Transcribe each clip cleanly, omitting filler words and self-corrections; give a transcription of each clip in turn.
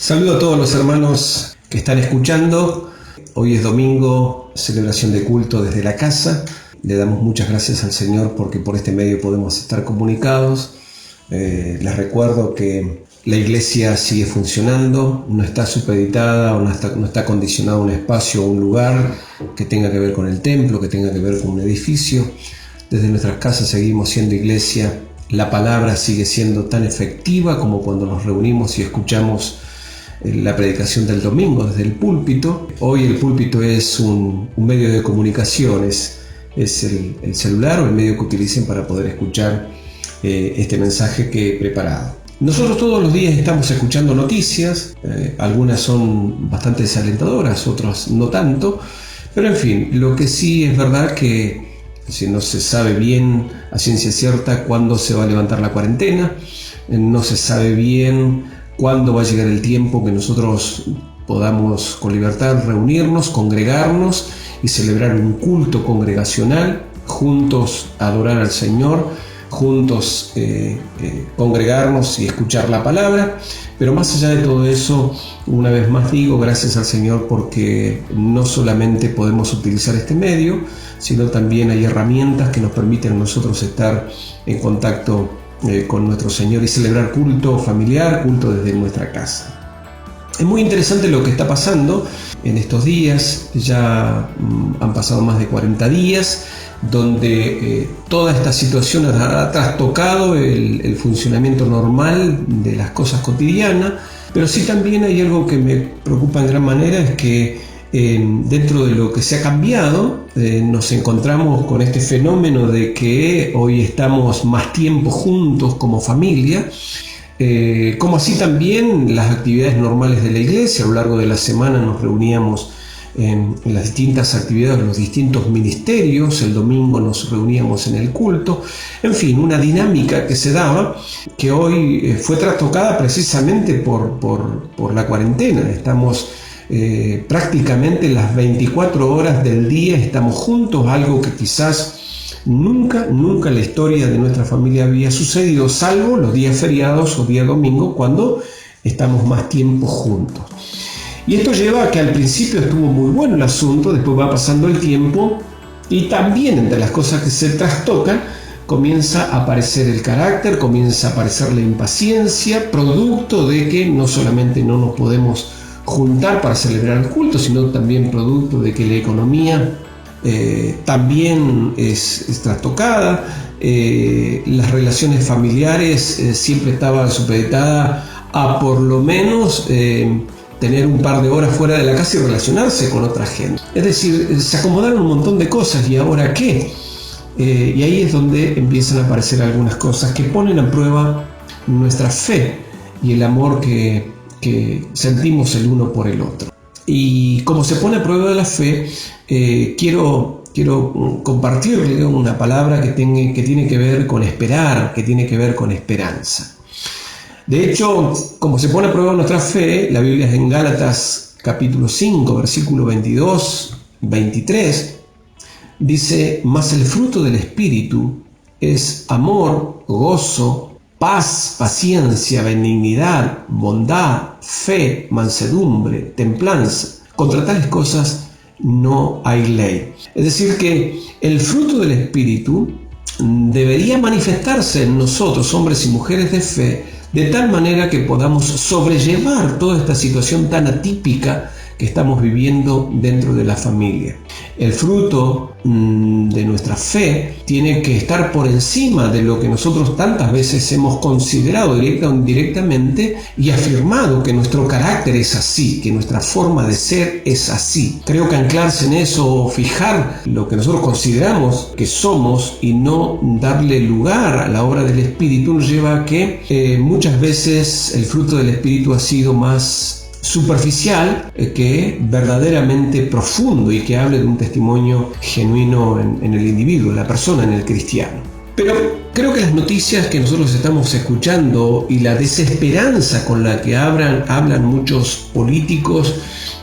Saludo a todos los hermanos que están escuchando. Hoy es domingo, celebración de culto desde la casa. Le damos muchas gracias al Señor porque por este medio podemos estar comunicados. Les recuerdo que la iglesia sigue funcionando, no está supeditada o no está condicionada a un espacio o un lugar que tenga que ver con el templo, que tenga que ver con un edificio. Desde nuestras casas seguimos siendo iglesia. La palabra sigue siendo tan efectiva como cuando nos reunimos y escuchamos la predicación del domingo desde el púlpito. Hoy el púlpito es un medio de comunicación, es el celular o el medio que utilicen para poder escuchar este mensaje que he preparado. Nosotros todos los días estamos escuchando noticias, algunas son bastante desalentadoras, otras no tanto, pero en fin, lo que sí es verdad que si no se sabe bien a ciencia cierta cuándo se va a levantar la cuarentena, no se sabe bien cuándo va a llegar el tiempo que nosotros podamos con libertad reunirnos, congregarnos y celebrar un culto congregacional, juntos adorar al Señor, juntos congregarnos y escuchar la palabra. Pero más allá de todo eso, una vez más digo gracias al Señor porque no solamente podemos utilizar este medio, sino también hay herramientas que nos permiten a nosotros estar en contacto con nuestro Señor y celebrar culto familiar, culto desde nuestra casa. Es muy interesante lo que está pasando en estos días. Ya han pasado más de 40 días donde toda esta situación ha trastocado el funcionamiento normal de las cosas cotidianas, pero sí también hay algo que me preocupa en gran manera, es que dentro de lo que se ha cambiado, nos encontramos con este fenómeno de que hoy estamos más tiempo juntos como familia, como así también las actividades normales de la iglesia. A lo largo de la semana nos reuníamos en las distintas actividades de los distintos ministerios, el domingo nos reuníamos en el culto, en fin, una dinámica que se daba que hoy fue trastocada precisamente por la cuarentena. Estamos prácticamente las 24 horas del día estamos juntos, algo que quizás nunca en la historia de nuestra familia había sucedido, salvo los días feriados o día domingo, cuando estamos más tiempo juntos. Y esto lleva a que al principio estuvo muy bueno el asunto, después va pasando el tiempo y también entre las cosas que se trastocan comienza a aparecer el carácter, comienza a aparecer la impaciencia, producto de que no solamente no nos podemos juntar para celebrar el culto, sino también producto de que la economía también es trastocada. Las relaciones familiares siempre estaban supeditadas a por lo menos tener un par de horas fuera de la casa y relacionarse con otra gente. Es decir, se acomodaron un montón de cosas, ¿y ahora qué? Y ahí es donde empiezan a aparecer algunas cosas que ponen a prueba nuestra fe y el amor que sentimos el uno por el otro. Y como se pone a prueba de la fe, quiero compartirle una palabra que tiene que ver con esperar, que tiene que ver con esperanza. De hecho, como se pone a prueba nuestra fe, la Biblia en Gálatas capítulo 5, versículo 22-23, dice: mas el fruto del Espíritu es amor, gozo, paz, paciencia, benignidad, bondad, fe, mansedumbre, templanza. Contra tales cosas no hay ley. Es decir, que el fruto del Espíritu debería manifestarse en nosotros, hombres y mujeres de fe, de tal manera que podamos sobrellevar toda esta situación tan atípica que estamos viviendo dentro de la familia. El fruto de nuestra fe tiene que estar por encima de lo que nosotros tantas veces hemos considerado directa o indirectamente y afirmado que nuestro carácter es así, que nuestra forma de ser es así. Creo que anclarse en eso o fijar lo que nosotros consideramos que somos y no darle lugar a la obra del Espíritu nos lleva a que muchas veces el fruto del Espíritu ha sido más superficial que verdaderamente profundo y que hable de un testimonio genuino en el individuo, en la persona, en el cristiano. Pero creo que las noticias que nosotros estamos escuchando y la desesperanza con la que hablan muchos políticos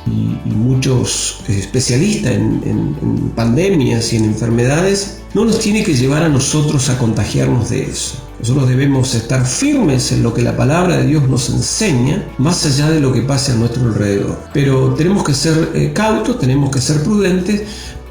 y muchos especialistas en pandemias y en enfermedades no nos tiene que llevar a nosotros a contagiarnos de eso. Nosotros debemos estar firmes en lo que la palabra de Dios nos enseña, más allá de lo que pase a nuestro alrededor. Pero tenemos que ser cautos, tenemos que ser prudentes,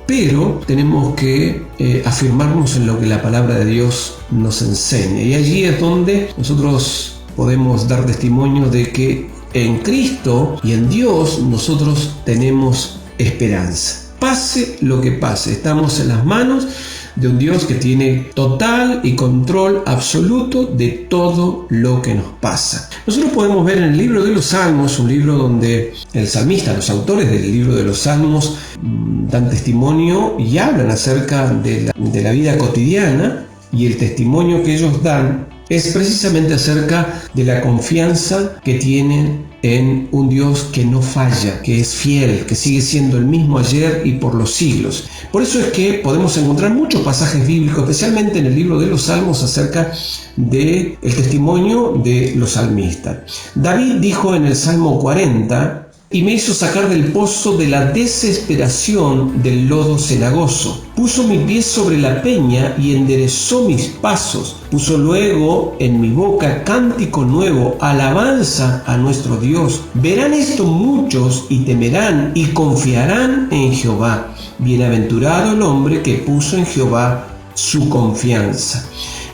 pero tenemos que afirmarnos en lo que la palabra de Dios nos enseña. Y allí es donde nosotros podemos dar testimonio de que en Cristo y en Dios nosotros tenemos esperanza. Pase lo que pase, estamos en las manos de un Dios que tiene total y control absoluto de todo lo que nos pasa. Nosotros podemos ver en el libro de los Salmos, un libro donde el salmista, los autores del libro de los Salmos dan testimonio y hablan acerca de la vida cotidiana, y el testimonio que ellos dan es precisamente acerca de la confianza que tienen en un Dios que no falla, que es fiel, que sigue siendo el mismo ayer y por los siglos. Por eso es que podemos encontrar muchos pasajes bíblicos, especialmente en el libro de los Salmos, acerca del testimonio de los salmistas. David dijo en el Salmo 40: y me hizo sacar del pozo de la desesperación del lodo cenagoso. Puso mi pie sobre la peña y enderezó mis pasos. Puso luego en mi boca cántico nuevo, alabanza a nuestro Dios. Verán esto muchos y temerán y confiarán en Jehová. Bienaventurado el hombre que puso en Jehová su confianza.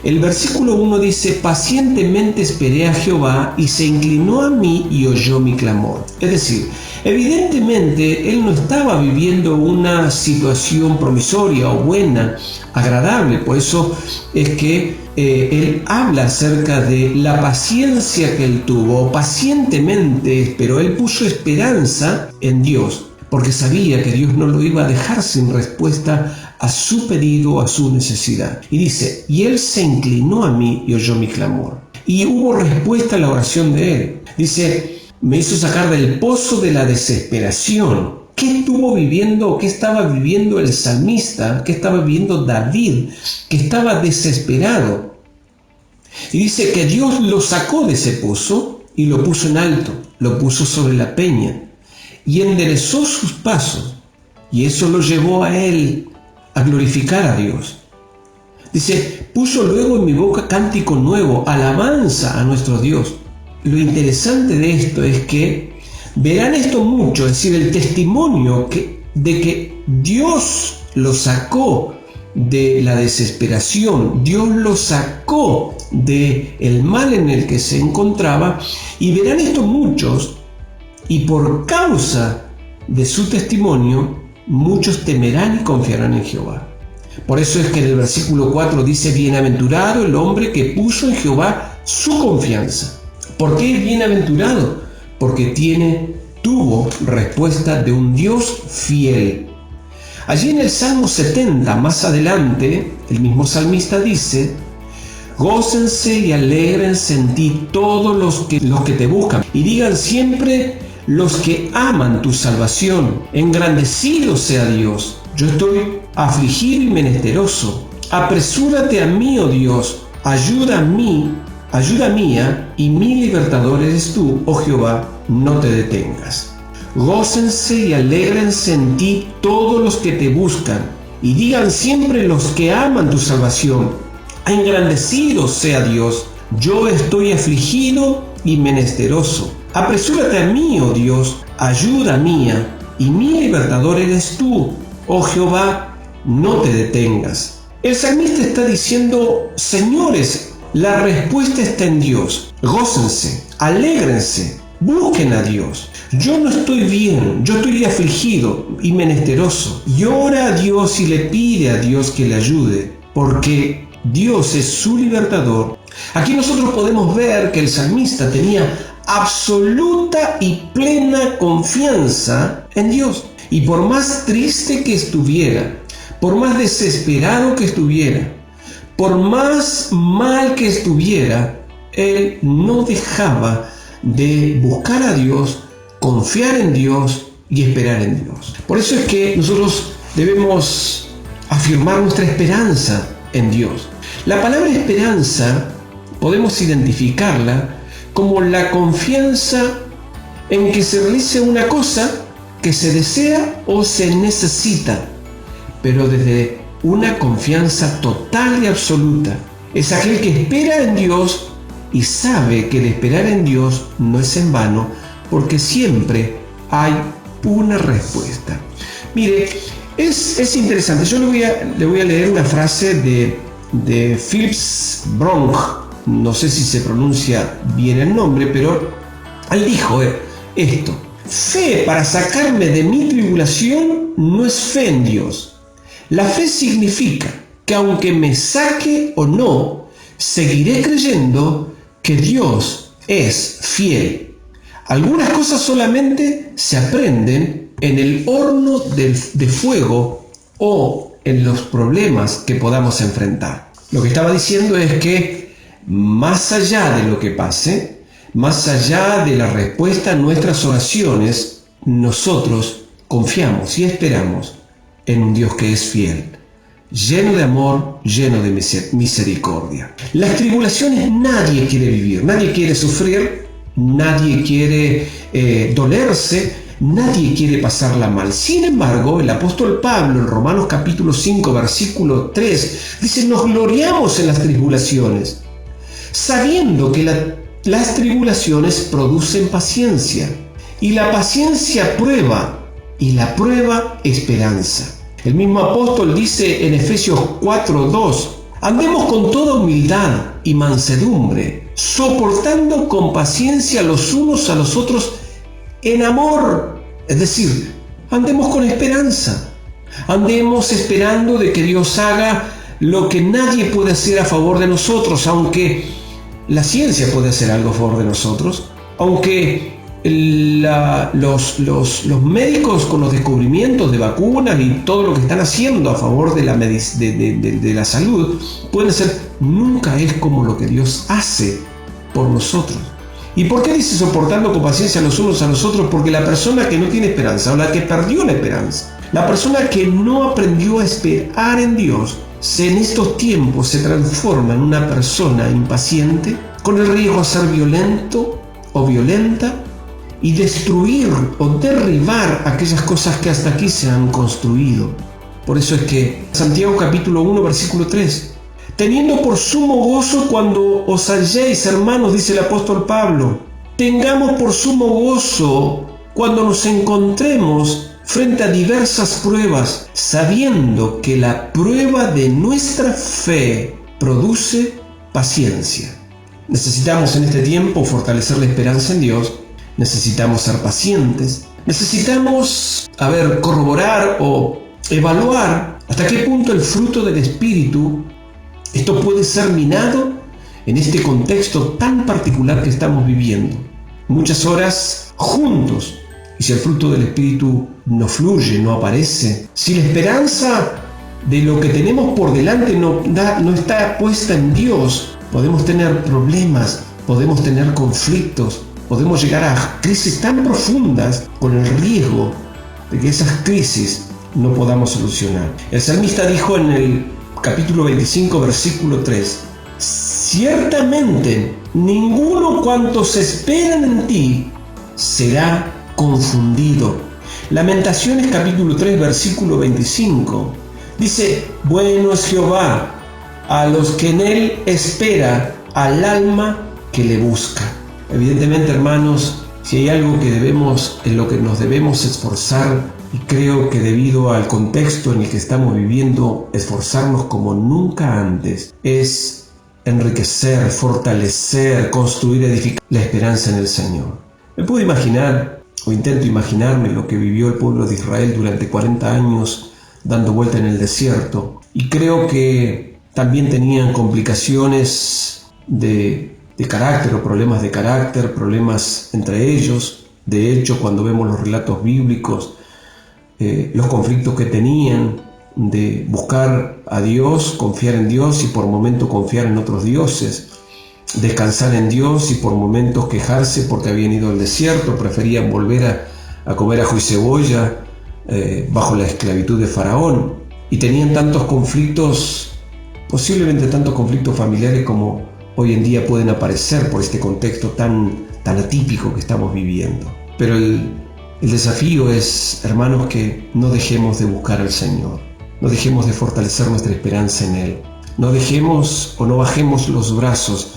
El versículo 1 dice: pacientemente esperé a Jehová y se inclinó a mí y oyó mi clamor. Es decir, evidentemente él no estaba viviendo una situación promisoria o buena, agradable. Por eso es que él habla acerca de la paciencia que él tuvo. Pacientemente esperó, él puso esperanza en Dios, porque sabía que Dios no lo iba a dejar sin respuesta a su pedido, a su necesidad. Y dice: y él se inclinó a mí y oyó mi clamor. Y hubo respuesta a la oración de él. Dice: me hizo sacar del pozo de la desesperación. ¿Qué estuvo viviendo, qué estaba viviendo el salmista, qué estaba viviendo David, que estaba desesperado? Y dice que Dios lo sacó de ese pozo y lo puso en alto, lo puso sobre la peña y enderezó sus pasos. Y eso lo llevó a él a glorificar a Dios. Dice: puso luego en mi boca cántico nuevo, alabanza a nuestro Dios. Lo interesante de esto es que verán esto mucho, es decir, el testimonio de que Dios lo sacó de la desesperación, Dios lo sacó del mal en el que se encontraba, y verán esto muchos, y por causa de su testimonio, muchos temerán y confiarán en Jehová. Por eso es que en el versículo 4 dice: bienaventurado el hombre que puso en Jehová su confianza. ¿Por qué es bienaventurado? Porque tuvo respuesta de un Dios fiel. Allí en el Salmo 70, más adelante, el mismo salmista dice: gócense y alégrense en ti todos los que te buscan, y digan siempre los que aman tu salvación, engrandecido sea Dios. Yo estoy afligido y menesteroso. Apresúrate a mí, oh Dios, ayuda mía, y mi libertador eres tú, oh Jehová, no te detengas. Gócense y alégrense en ti todos los que te buscan, y digan siempre los que aman tu salvación, engrandecido sea Dios. Yo estoy afligido y menesteroso. Apresúrate a mí, oh Dios, ayuda mía, y mi libertador eres tú, oh Jehová, no te detengas. El salmista está diciendo: señores, la respuesta está en Dios. Gócense, alégrense, busquen a Dios. Yo no estoy bien, yo estoy afligido y menesteroso. Y ora a Dios y le pide a Dios que le ayude, porque Dios es su libertador. Aquí nosotros podemos ver que el salmista tenía absoluta y plena confianza en Dios. Y por más triste que estuviera, por más desesperado que estuviera, por más mal que estuviera, él no dejaba de buscar a Dios, confiar en Dios y esperar en Dios. Por eso es que nosotros debemos afirmar nuestra esperanza en Dios. La palabra esperanza podemos identificarla como la confianza en que se realice una cosa que se desea o se necesita, pero desde una confianza total y absoluta. Es aquel que espera en Dios y sabe que el esperar en Dios no es en vano, porque siempre hay una respuesta. Mire, es interesante. Yo le voy a leer una frase de Philips Bronk. No sé si se pronuncia bien el nombre, pero él dijo esto: fe para sacarme de mi tribulación no es fe en Dios. La fe significa que aunque me saque o no, seguiré creyendo que Dios es fiel. Algunas cosas solamente se aprenden en el horno de fuego o en los problemas que podamos enfrentar. Lo que estaba diciendo es que más allá de lo que pase, más allá de la respuesta a nuestras oraciones, nosotros confiamos y esperamos en un Dios que es fiel, lleno de amor, lleno de misericordia. Las tribulaciones nadie quiere vivir, nadie quiere sufrir, nadie quiere dolerse, nadie quiere pasarla mal. Sin embargo, el apóstol Pablo en Romanos capítulo 5, versículo 3, dice: nos gloriamos en las tribulaciones, sabiendo que las tribulaciones producen paciencia, y la paciencia prueba, y la prueba esperanza. El mismo apóstol dice en Efesios 4:2: andemos con toda humildad y mansedumbre, soportando con paciencia los unos a los otros en amor. Es decir, andemos con esperanza, andemos esperando de que Dios haga lo que nadie puede hacer a favor de nosotros, aunque la ciencia puede hacer algo a favor de nosotros, aunque los médicos con los descubrimientos de vacunas y todo lo que están haciendo a favor de la salud pueden ser, nunca es como lo que Dios hace por nosotros. ¿Y por qué dice soportando con paciencia los unos a los otros? Porque la persona que no tiene esperanza, o la que perdió la esperanza, la persona que no aprendió a esperar en Dios, en estos tiempos se transforma en una persona impaciente, con el riesgo a ser violento o violenta, y destruir o derribar aquellas cosas que hasta aquí se han construido. Por eso es que Santiago capítulo 1 versículo 3: teniendo por sumo gozo cuando os halléis, hermanos, dice el apóstol Pablo, tengamos por sumo gozo cuando nos encontremos frente a diversas pruebas, sabiendo que la prueba de nuestra fe produce paciencia. Necesitamos en este tiempo fortalecer la esperanza en Dios. Necesitamos ser pacientes, necesitamos corroborar o evaluar hasta qué punto el fruto del Espíritu, esto puede ser minado en este contexto tan particular que estamos viviendo. Muchas horas juntos, y si el fruto del Espíritu no fluye, no aparece, si la esperanza de lo que tenemos por delante no está puesta en Dios, podemos tener problemas, podemos tener conflictos, podemos llegar a crisis tan profundas con el riesgo de que esas crisis no podamos solucionar. El salmista dijo en el capítulo 25, versículo 3: ciertamente ninguno cuantos esperan en ti será confundido. Lamentaciones capítulo 3, versículo 25 dice: bueno es Jehová a los que en él espera, al alma que le busca. Evidentemente, hermanos, si hay algo en lo que nos debemos esforzar, y creo que debido al contexto en el que estamos viviendo, esforzarnos como nunca antes, es enriquecer, fortalecer, construir, edificar la esperanza en el Señor. Me puedo imaginar, o intento imaginarme, lo que vivió el pueblo de Israel durante 40 años dando vuelta en el desierto, y creo que también tenían complicaciones de carácter o problemas de carácter, problemas entre ellos. De hecho, cuando vemos los relatos bíblicos, los conflictos que tenían de buscar a Dios, confiar en Dios y por momentos confiar en otros dioses, descansar en Dios y por momentos quejarse porque habían ido al desierto, preferían volver a comer ajo y cebolla bajo la esclavitud de Faraón, y tenían tantos conflictos, posiblemente tantos conflictos familiares como hoy en día pueden aparecer por este contexto tan atípico que estamos viviendo. Pero el desafío es, hermanos, que no dejemos de buscar al Señor, no dejemos de fortalecer nuestra esperanza en Él. No dejemos o no bajemos los brazos,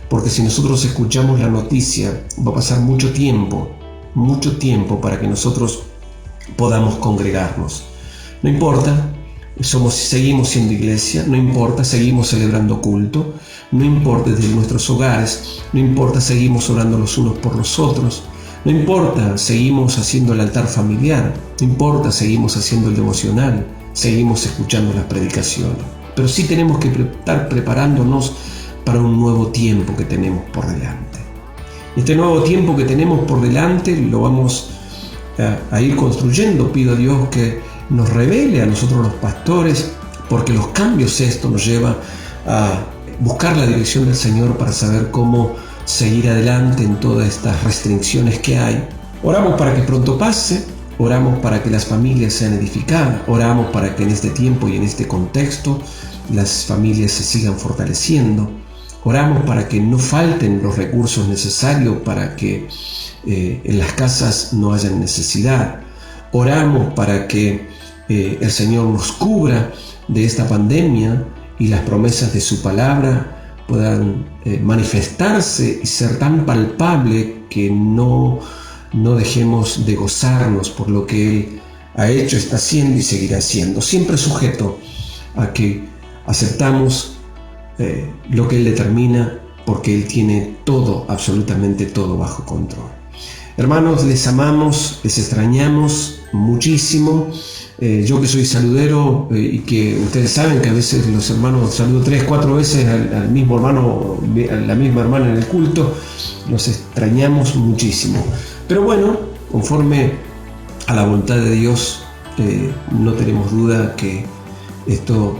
porque si nosotros escuchamos la noticia, va a pasar mucho tiempo para que nosotros podamos congregarnos. No importa, seguimos siendo iglesia, no importa, seguimos celebrando culto, no importa desde nuestros hogares, no importa, seguimos orando los unos por los otros, no importa, seguimos haciendo el altar familiar, no importa, seguimos haciendo el devocional, seguimos escuchando las predicaciones. Pero sí tenemos que estar preparándonos para un nuevo tiempo que tenemos por delante. Este nuevo tiempo que tenemos por delante lo vamos a ir construyendo. Pido a Dios que nos revele a nosotros los pastores, porque los cambios esto nos lleva a buscar la dirección del Señor para saber cómo seguir adelante en todas estas restricciones que hay. Oramos para que pronto pase, oramos para que las familias sean edificadas, oramos para que en este tiempo y en este contexto las familias se sigan fortaleciendo, oramos para que no falten los recursos necesarios para que en las casas no haya necesidad, oramos para que el Señor nos cubra de esta pandemia y las promesas de su palabra puedan manifestarse y ser tan palpable que no dejemos de gozarnos por lo que Él ha hecho, está haciendo y seguirá haciendo, siempre sujeto a que aceptamos lo que Él determina, porque Él tiene todo, absolutamente todo bajo control. Hermanos, les amamos, les extrañamos muchísimo. Yo que soy saludero y que ustedes saben que a veces los hermanos saludo 3-4 veces al mismo hermano, a la misma hermana en el culto, los extrañamos muchísimo. Pero bueno, conforme a la voluntad de Dios, no tenemos duda que esto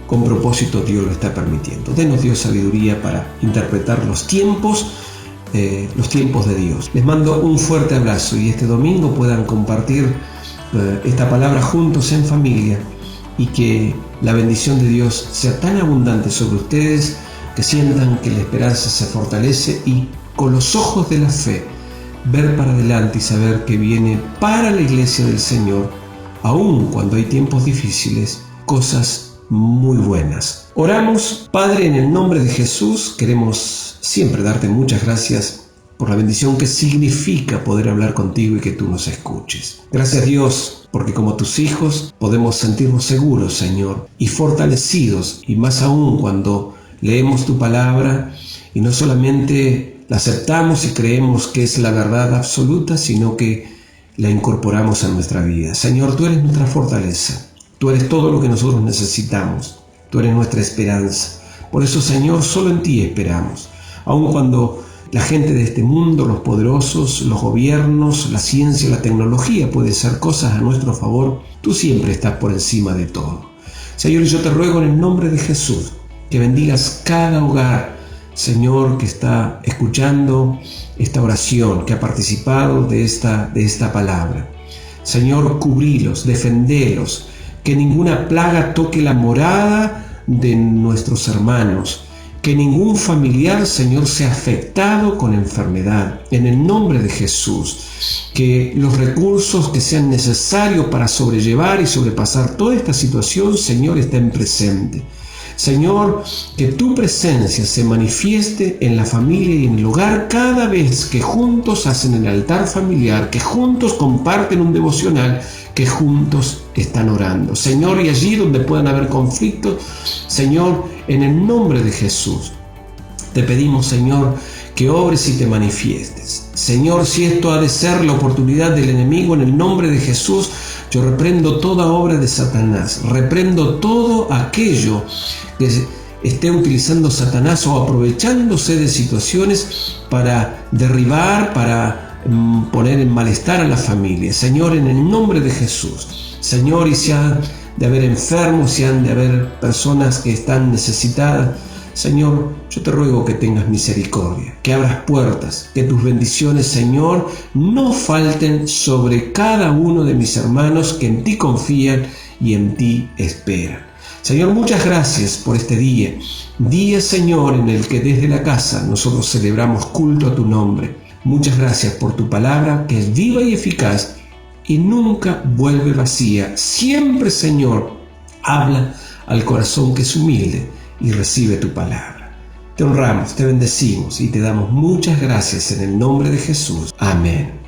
con propósito Dios lo está permitiendo. Denos Dios sabiduría para interpretar los tiempos de Dios. Les mando un fuerte abrazo y este domingo puedan compartir esta palabra juntos en familia, y que la bendición de Dios sea tan abundante sobre ustedes que sientan que la esperanza se fortalece y con los ojos de la fe ver para adelante y saber que viene para la iglesia del Señor, aun cuando hay tiempos difíciles, cosas muy buenas. Oramos. Padre, en el nombre de Jesús, queremos siempre darte muchas gracias por la bendición que significa poder hablar contigo y que tú nos escuches. Gracias, Dios, porque como tus hijos podemos sentirnos seguros, Señor, y fortalecidos, y más aún cuando leemos tu palabra y no solamente la aceptamos y creemos que es la verdad absoluta, sino que la incorporamos a nuestra vida. Señor, tú eres nuestra fortaleza, tú eres todo lo que nosotros necesitamos, tú eres nuestra esperanza. Por eso, Señor, solo en ti esperamos, aun cuando la gente de este mundo, los poderosos, los gobiernos, la ciencia, la tecnología puede hacer cosas a nuestro favor, tú siempre estás por encima de todo. Señor, yo te ruego en el nombre de Jesús que bendigas cada hogar, Señor, que está escuchando esta oración, que ha participado de esta palabra. Señor, cubrilos, defendelos, que ninguna plaga toque la morada de nuestros hermanos, que ningún familiar, Señor, sea afectado con enfermedad. En el nombre de Jesús, que los recursos que sean necesarios para sobrellevar y sobrepasar toda esta situación, Señor, estén presentes. Señor, que tu presencia se manifieste en la familia y en el hogar cada vez que juntos hacen el altar familiar, que juntos comparten un devocional, que juntos están orando. Señor, y allí donde puedan haber conflictos, Señor, en el nombre de Jesús, te pedimos, Señor, que obres y te manifiestes. Señor, si esto ha de ser la oportunidad del enemigo, en el nombre de Jesús, yo reprendo toda obra de Satanás, reprendo todo aquello que esté utilizando Satanás o aprovechándose de situaciones para derribar, para poner en malestar a la familia. Señor, en el nombre de Jesús, Señor, y si han de haber enfermos, si han de haber personas que están necesitadas, Señor, yo te ruego que tengas misericordia, que abras puertas, que tus bendiciones, Señor, no falten sobre cada uno de mis hermanos que en ti confían y en ti esperan. Señor, muchas gracias por este día, Señor, en el que desde la casa nosotros celebramos culto a tu nombre. Muchas gracias por tu palabra, que es viva y eficaz y nunca vuelve vacía. Siempre, Señor, habla al corazón que es humilde y recibe tu palabra. Te honramos, te bendecimos y te damos muchas gracias en el nombre de Jesús. Amén.